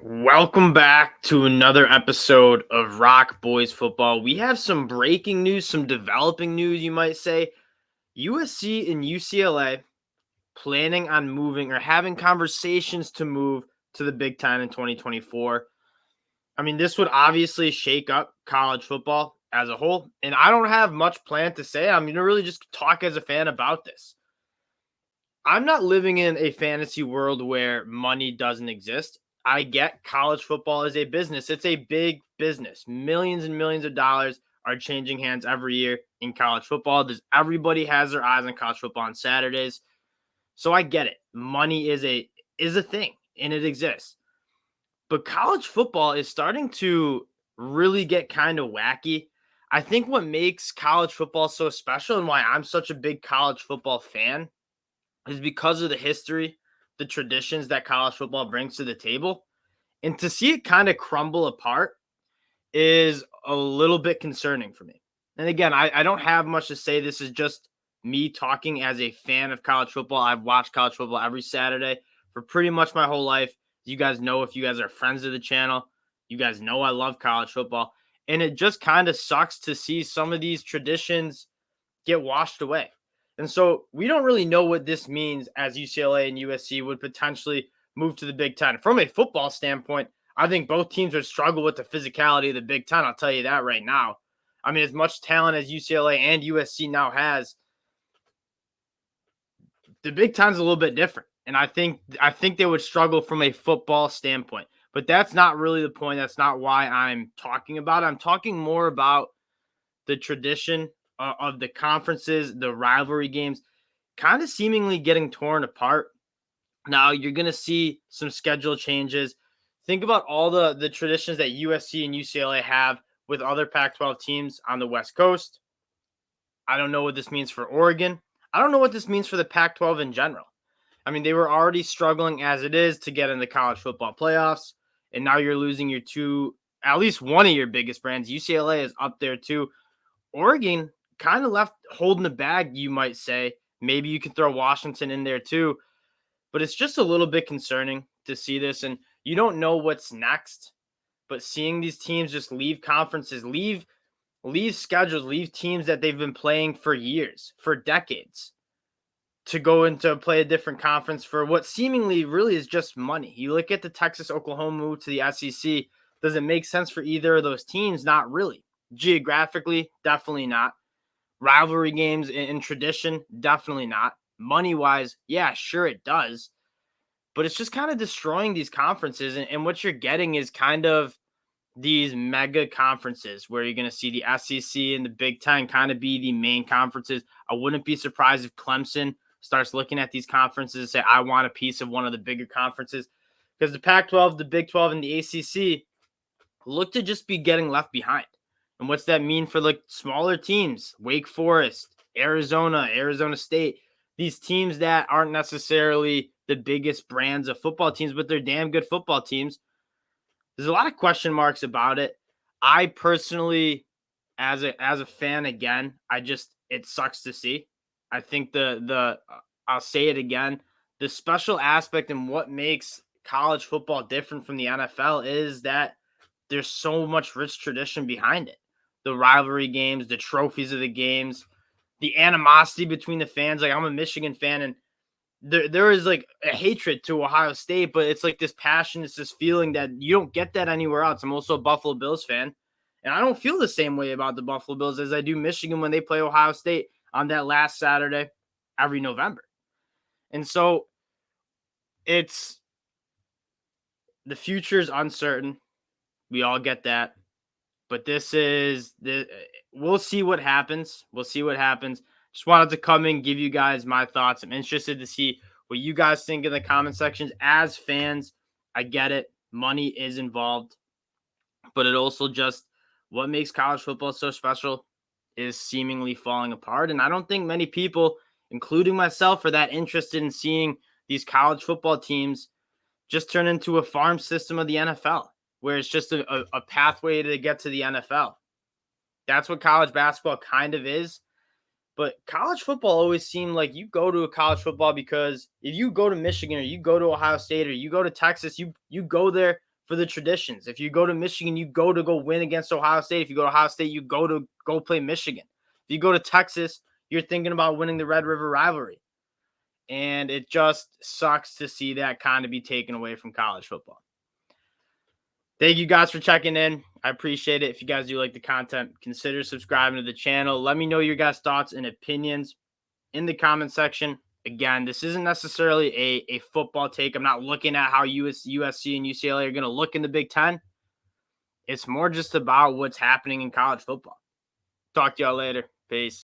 Welcome back to another episode of ROC Boys Football. We have some breaking news, some developing news, you might say. USC and UCLA planning on moving or having conversations to move to the Big Ten in 2024. I mean, this would obviously shake up college football as a whole, and I don't have much planned to say. I'm going to really just talk as a fan about this. I'm not living in a fantasy world where money doesn't exist. I get college football is a business. It's a big business. Millions and millions of dollars are changing hands every year in college football. Everybody has their eyes on college football on Saturdays. So I get it. Money is a thing and it exists. But college football is starting to really get kind of wacky. I think what makes college football so special and why I'm such a big college football fan is because of the history, the traditions that college football brings to the table. And to see it kind of crumble apart is a little bit concerning for me. And again, I don't have much to say. This is just me talking as a fan of college football. I've watched college football every Saturday for pretty much my whole life. You guys know, if you guys are friends of the channel, you guys know I love college football. And it just kind of sucks to see some of these traditions get washed away. And so we don't really know what this means as UCLA and USC would potentially move to the Big Ten. From a football standpoint, I think both teams would struggle with the physicality of the Big Ten. I'll tell you that right now. I mean, as much talent as UCLA and USC now has, the Big Ten's a little bit different. And I think they would struggle from a football standpoint. But that's not really the point. That's not why I'm talking about it. I'm talking more about the tradition of the conferences, the rivalry games, kind of seemingly getting torn apart. Now you're going to see some schedule changes. Think about all the traditions that USC and UCLA have with other Pac-12 teams on the West Coast. I don't know what this means for Oregon. I don't know what this means for the Pac-12 in general. I mean, they were already struggling as it is to get in the college football playoffs, and now you're losing your at least one of your biggest brands. UCLA is up there too. Oregon kind of left holding the bag, you might say. Maybe you can throw Washington in there too. But it's just a little bit concerning to see this. And you don't know what's next. But seeing these teams just leave conferences, leave schedules, leave teams that they've been playing for years, for decades, to go into play a different conference for what seemingly really is just money. You look at the Texas-Oklahoma move to the SEC. Does it make sense for either of those teams? Not really. Geographically, definitely not. Rivalry games in tradition, definitely not. Money-wise, yeah, sure it does. But it's just kind of destroying these conferences. And what you're getting is kind of these mega conferences where you're going to see the SEC and the Big Ten kind of be the main conferences. I wouldn't be surprised if Clemson starts looking at these conferences and say, I want a piece of one of the bigger conferences. Because the Pac-12, the Big 12, and the ACC look to just be getting left behind. And what's that mean for like smaller teams? Wake Forest, Arizona, Arizona State, these teams that aren't necessarily the biggest brands of football teams, but they're damn good football teams. There's a lot of question marks about it. I personally, as a fan, again, it sucks to see. I think I'll say it again, the special aspect and what makes college football different from the NFL is that there's so much rich tradition behind it. The rivalry games, the trophies of the games, the animosity between the fans. Like, I'm a Michigan fan, and there is like a hatred to Ohio State, but it's like this passion, it's this feeling that you don't get that anywhere else. I'm also a Buffalo Bills fan, and I don't feel the same way about the Buffalo Bills as I do Michigan when they play Ohio State on that last Saturday every November. And so it's the future is uncertain. We all get that. But we'll see what happens. We'll see what happens. Just wanted to come in, give you guys my thoughts. I'm interested to see what you guys think in the comment sections. As fans, I get it. Money is involved. But it also just, what makes college football so special is seemingly falling apart. And I don't think many people, including myself, are that interested in seeing these college football teams just turn into a farm system of the NFL, where it's just a pathway to get to the NFL. That's what college basketball kind of is. But college football always seemed like you go to a college football because if you go to Michigan or you go to Ohio State or you go to Texas, you go there for the traditions. If you go to Michigan, you go win against Ohio State. If you go to Ohio State, you go play Michigan. If you go to Texas, you're thinking about winning the Red River rivalry. And it just sucks to see that kind of be taken away from college football. Thank you guys for checking in. I appreciate it. If you guys do like the content, consider subscribing to the channel. Let me know your guys' thoughts and opinions in the comment section. Again, this isn't necessarily a football take. I'm not looking at how USC and UCLA are going to look in the Big Ten. It's more just about what's happening in college football. Talk to y'all later. Peace.